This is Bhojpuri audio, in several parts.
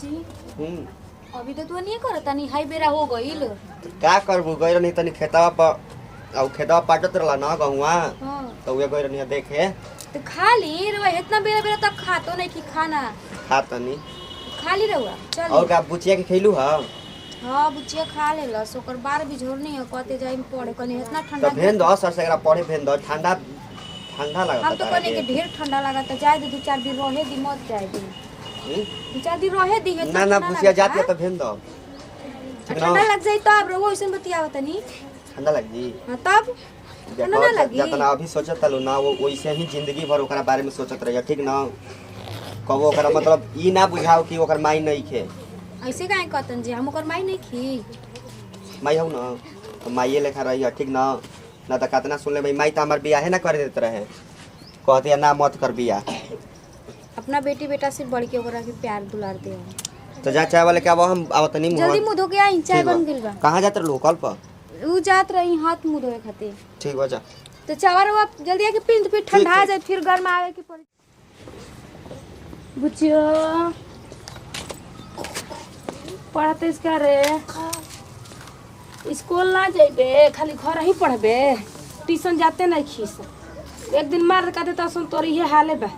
जी अभी तो तू नहीं करत तनी हाई बेरा हो गइल। का करबू गइल नहीं तनी खेतवा पर औ खेतवा पाटत रहला ना गहुआ तो वे गइल नहीं देखे तो खा ली रे इतना बेरा बेरा तक खातो नहीं कि खाना खा तनी खा ली रहुआ चल। और का बुचिया के खइलू ह हां बुचिया खा लेला सोकर बार भी झोर नहीं है कहते जाई पड़े कने इतना ठंडा तो भेन दो सर से एकरा पड़े भेन दो ठंडा ठंडा लागत हम तो कने के ढेर ठंडा लागत जाए दे 2-4 दिन रहे दी मत जाए दी 2-4 दिन रहे दी ना ना बुचिया जाती तो भेन दो ठंडा लग जाई तब रो ओइसन बतियावत नहीं ठंडा लग जी हां तब ठंडा ना लगी जतना अभी सोचत तलू ना वो वैसे ही जिंदगी भर ओकरा बारे में सोचत रहिए ठीक ना कबो ओकरा मतलब ई ना बुझाओ कि ओकर माई नहीं खे ऐसे काहे कहतन जी हम ओकर माई नहीं खी माई हूं ना तो माईए लेखा रही ठीक ना ना तो कितना सुन ले भाई माई तो हमार बियाह ना कर देते रहे कहते ना मत कर बियाह अपना बेटी बेटा से बढ़ के ओकरा के प्यार दुलार दे तो जा चाय वाले के अब हम आवत नहीं जल्दी मुंह धो के आई चाय बन गेल बा कहां जात रहो कल पर उ जात रही हाथ मुंह धोए खातिर ठीक बा जा तो चावर वो जल्दी आके पिंड फिर ठंडा जाए फिर गर्म आवे के पड़ी बुचियो पढ़ते इसका रे स्कूल ना जाइबे खाली घर ही पढ़बे ट्यूशन जाते नहीं खीस एक दिन मार का देता सुन तोरी ये हाले बा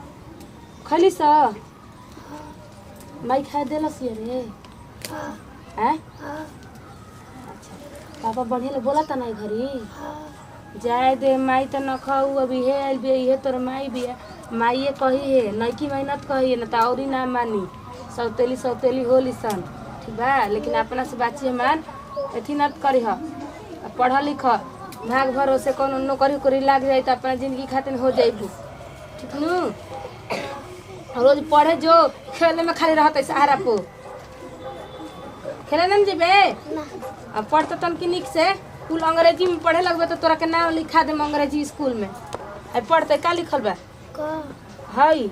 खाली सा माई खा देलस ये रे हैं अच्छा पापा बढ़िया ले बोला था नहीं घरी जाए दे माई तो न खाऊ अभी है आइल बे ये तोर माई भी है माई कही है नईकी मेहनत कही है न तो और ना मानी सौतेली होली सन ठीक बा लेकिन अपना से बाची हमान अथी न करी ह पढ़ लिख भाग भरो से कोनो नौकरी उकरी लाग जाए तो अपना जिंदगी खातिर हो जाइबू ठीक नु रोज पढ़े जो खेले में खाली रहते सहारा पो खेले न जेबे अब पढ़ते तन की निक से कुल अंग्रेजी में पढ़े लगबे तो तोरा के नाम लिखा दे अंग्रेजी स्कूल में अब पढ़ते का लिखल बा हाई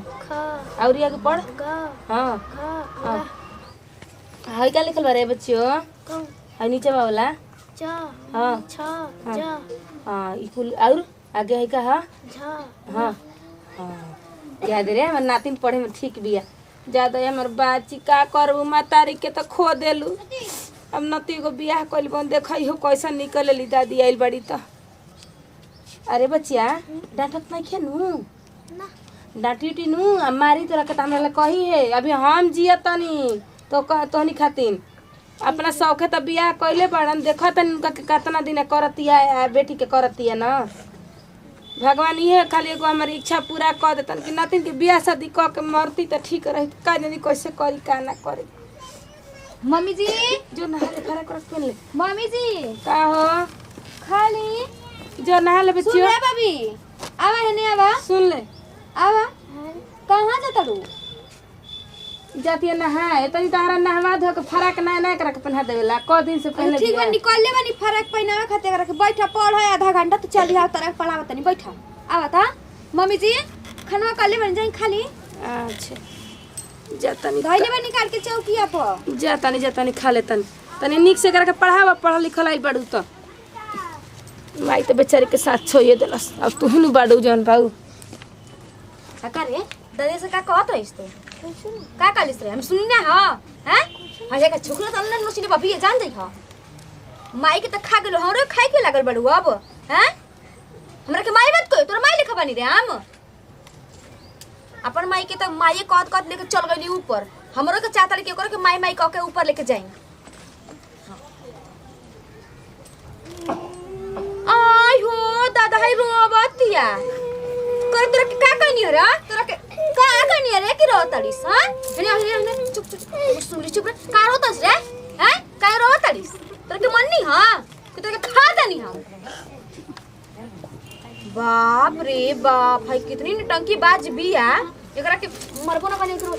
और ये के पढ़ हां हाई का लिखल बा रे बच्चियों हाई नीचे वाला हां हां ई कुल और आगे है का हां हां याद रे हमर नातिन पढ़े में ठीक बिया ज्यादा हमर बाची का करबू मातारी के तो खो देलू अब नती को बियाह कइल बन देखई हो कैसा निकलली दादी आइल बड़ी तो अरे बच्चिया डांटत नहीं खेनू ना डांटी टीनू मारी तोरा के हमरा ला कही है अभी हम जिया तनी तो तोहनी खातिन अपना शौक है तो बियाह कइले बड़न देखत तनी उनका के कितना दिन करतिया बेटी के करतिया ना भगवान ये खाली एगो हमारी इच्छा पूरा कर देतन कि नातिन के बियाह शादी क के मरती तो ठीक रही का जानी कैसे करी का ना करी मम्मी जी जो नहाले फरा कर पहन ले मम्मी जी का हो खाली जो नहाले सुन बच्चियों ले भाभी आवा है ने आवा सुन ले आवा कहाँ जाता तू जाती नहाए तनी तारा नहवा धो के फराक ना ना कर के पहना देवेला क दिन से पहले ठीक बा निकल ले बनी फरक पहनावे खातिर करके बैठा पढ़ आधा घंटा तो चल जा तरह पढ़ावा तनी बैठा आवा ता मम्मी जी खाना कर ले बन जाई खाली अच्छा जातनी धइले बा निकाल के चौकिया पर जातनी खा ले तनी निक से करके पढ़ावा पढ़ लिखल आई बड़ू तो माई तो बेचारी के साथ छोइए देलस अब तू ही बाड़ू जन पाऊ का रे दादी से का कहत है इस्तो का कालिस रे हम सुनी ना हां हैं हजे का छोकरा त अंदर नोचिने बाबी जान जाइ ह माई के त खा गेलो हमरो खाए के लागल बड़ू अब हैं हमरा के माई बात कोई तोर माई लेखा बानी रे हम अपन माई के त माई कहत लेके चल गइली ऊपर हमरो के चाहता के ओकरा के माई माई कह के ऊपर लेके जाई आई हो दादा है रोबतिया कर तोरा के का कहनी रे तोरा के का कहनी रे कि रोतड़ीस हां हने चुप चुप रे का रोतस रे हैं का रोतड़ीस तोरा के मन नहीं हां कि तोरा के खा देनी हम बाप रे बाप है कितनी टंकी बाज बिया एकरा के मरबो ना बने करो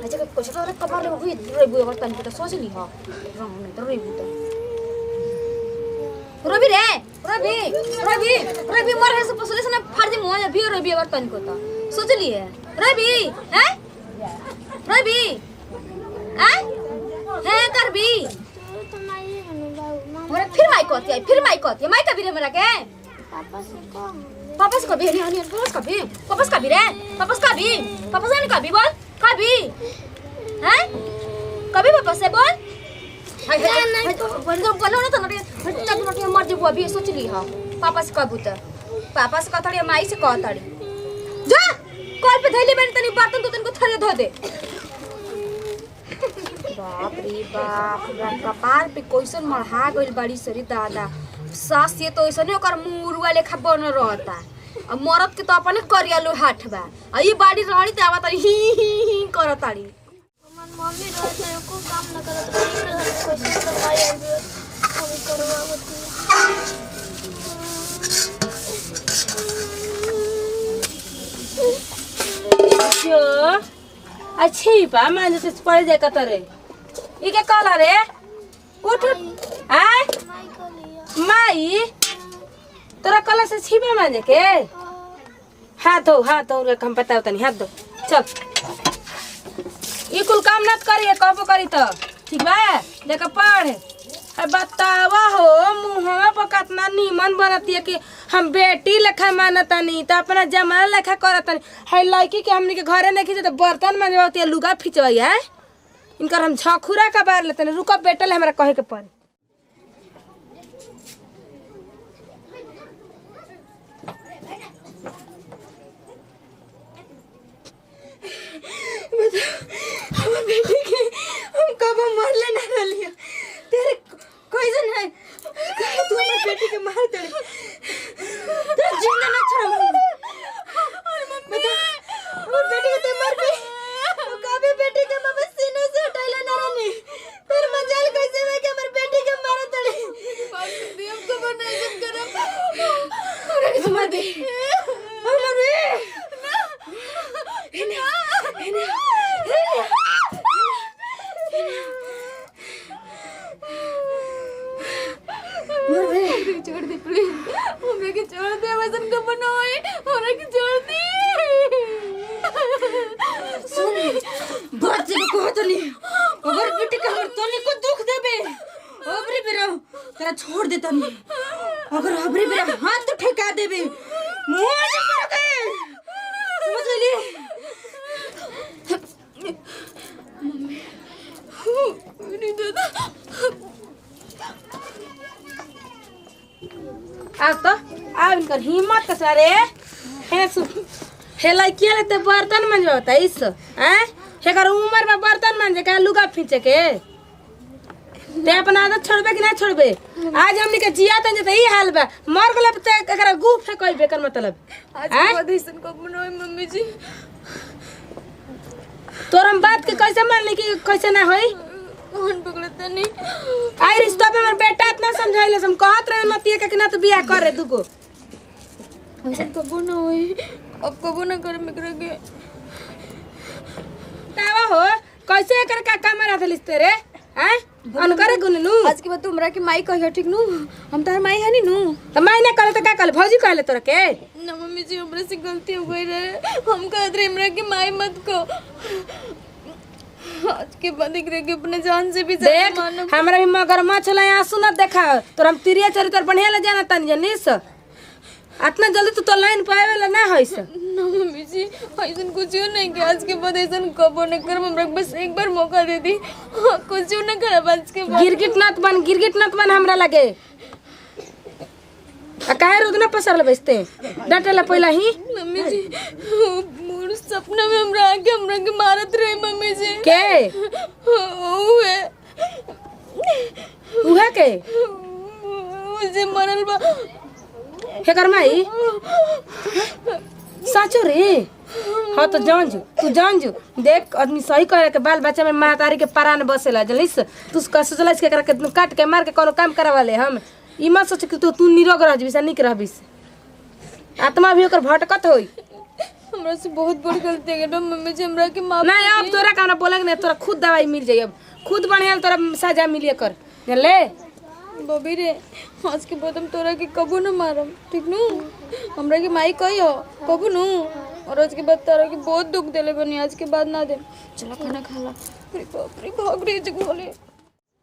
हजे के कुछ तो कबर ले हुई रेबू अगर तन के सोच ली हां रंग नहीं तो रेबू तो रवि रे रवि मर है सब पसले से फर्जी मुंह भी रवि अगर तन को तो सोच लिए रवि हैं रवि हैं कर भी मोरे फिर माई कहती है माई कभी रे मेरा के पापा से कभी नहीं पापा से कभी रे पापा से नहीं कभी बोल कभी हैं कभी पापा से बोल नहीं तो बोलो ना तो नटिया मर जेबो अभी सोच ली हां पापा से कहबू त पापा से कहतड़ी माई से कहतड़ी जा कॉल पे धैले बन तनी बर्तन तो तनको थरे धो दे बाप रे बाप कपार पे कैसन मढ़ा गइल बड़ी सरी दादा सास ये तो ऐसने ओकर मुरुआ लेखा बन रहता अब मरद के तो अपने करियालो हाथ बा आ ई बाड़ी रहड़ी त आवा तरी ही करताड़ी मन मम्मी रहते हैं को काम न करत रही कैसे सफाई आइबे हम करवा होती जो अच्छी बा मान से पड़ जाए कतरे ई के कहला रे उठ आय माई को लिया माई तोरा कला से छिबे माने के हाथ हो रे हम बताओ तनी हाथ दो चल ई कुल काम न करिए कहबो करी तो ठीक बा लेके पढ़ है बतावा हो मुंहवा पर कितना नीमन बनती कि हम बेटी लेखा मानतानी तो अपना जमाना लेखा करतानी है लड़की के हमनी के घरे नहीं खींचे तो बर्तन मांजवाती है लुगा खिंचवाई है इनकर हम झखुरा का बार लेते रुको बेटल हमरा कहे के पड़े हम बेटी के हम कब मरले ना रलिया तेरे कैसन है तू हमर बेटी के मार दे तो जिंदा ना छोड़ और मम्मी हमर बेटी के ते मर गई तो कभी बेटी के मम्मी सीने से हटाइले ना रनी फिर मजाल कैसे में कि हमर बेटी के मार दे मम्मी हम को बनाई करम अरे समझ दे हमर बे छोड़ दे प्लीज मम्मी के छोड़ दे वजन को बनाए और के छोड़ दे सुन बच्चे को कहो तो नहीं अगर बेटे का हमर तोनी को दुख देबे अबरी बेरा तेरा छोड़ देता नहीं अगर अबरी बेरा हाथ तो ठेका देबे मुंह से कर के समझ ली मम्मी मेरी दादा आज तो आ इनकर हिम्मत कैसा रे है सु हे लड़किया लेते बर्तन मंजवाता इस हैं हेकर उम्र में बर्तन मंजे के लुगा खींचे के ते अपना आदत छोड़बे कि ना छोड़बे आज हमनी के जिया तन जते ई हाल बा मर गले ते एकरा गु फेकई बेकर मतलब आज बहुत ऐसन को बनाई मम्मी जी तोर हम बात के कैसे मान ली कि कैसे ना होई कौन पकड़ता नहीं आई रिश्ता पे हमर बेटा इतना समझाइले हम कहत रहे मतिए के ना तो बियाह करे दुगो ऐसा कबो ना होई अब कबो ना कर मिकर के तावा हो कैसे कर का कैमरा देलिस तेरे हैं अन करे गुननु आज के बाद तुमरा के माई कहियो ठीक नु हम तार माई है नी नु त माई ना करे त का कल भौजी कहले तोरा के ना मम्मी जी हमरा से गलती हो गई रे हम कहत रहे हमरा के माई मत को आज के बाद एक के अपने जान से भी देख हमरा भी मगरमच्छ ला आंसू न देखा तोर हम तिरिया चरित्र बढ़िया ले जाना तनी जनिस इतना जल्दी तो लाइन पावेला ना होइस ना मम्मी जी ऐसन कुछ नहीं कि आज के बाद ऐसन कबो न कर हमरा बस एक बार मौका दे दी कुछ न कर आज के बाद गिरगिट नत बन हमरा लगे आ काहे रोदना पसरल बेचते डटला पहिला ही मम्मी जी मोर सपना में हमरा आके हमरा के मारत रहे मम्मी जी के ओए उहा के मुझे मरल बा हेकर माई साचो रे हाँ तो जान जो देख आदमी सही करे के बाल बच्चा में महतारी के परान बसेला जलिस तू सोचलस के काट के मार के कोनो काम करवा ले हम ई मत सोच कि तू निरोग रह जबिस निक रहबिस आत्मा भी ओकर भटकत होई हमरा से बहुत बड़ गलती है ना मम्मी जी हमरा के माफ नहीं अब तोरा कहना बोले नहीं तोरा खुद दवाई मिल जाई अब खुद बढ़िया तोरा सजा मिलिए कर जानले बबी रे आज के बाद हम तोरा के कबो न मारम ठीक नु हमरा के माई कहियो कबो नु और आज के बाद तोरा के बहुत दुख देले बनी आज के बाद ना दे चलो खाना खा ला अरे बाप रे भाग रे जग बोले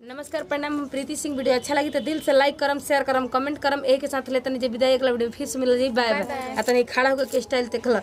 नमस्कार प्रणाम हम प्रीति सिंह वीडियो अच्छा लगी तो दिल से लाइक करम शेयर करम कमेंट करम एक के साथ लेते नहीं विदाई अगला वीडियो फिर से मिल जाई बाय बाय आ तनी खड़ा होकर के स्टाइल देखला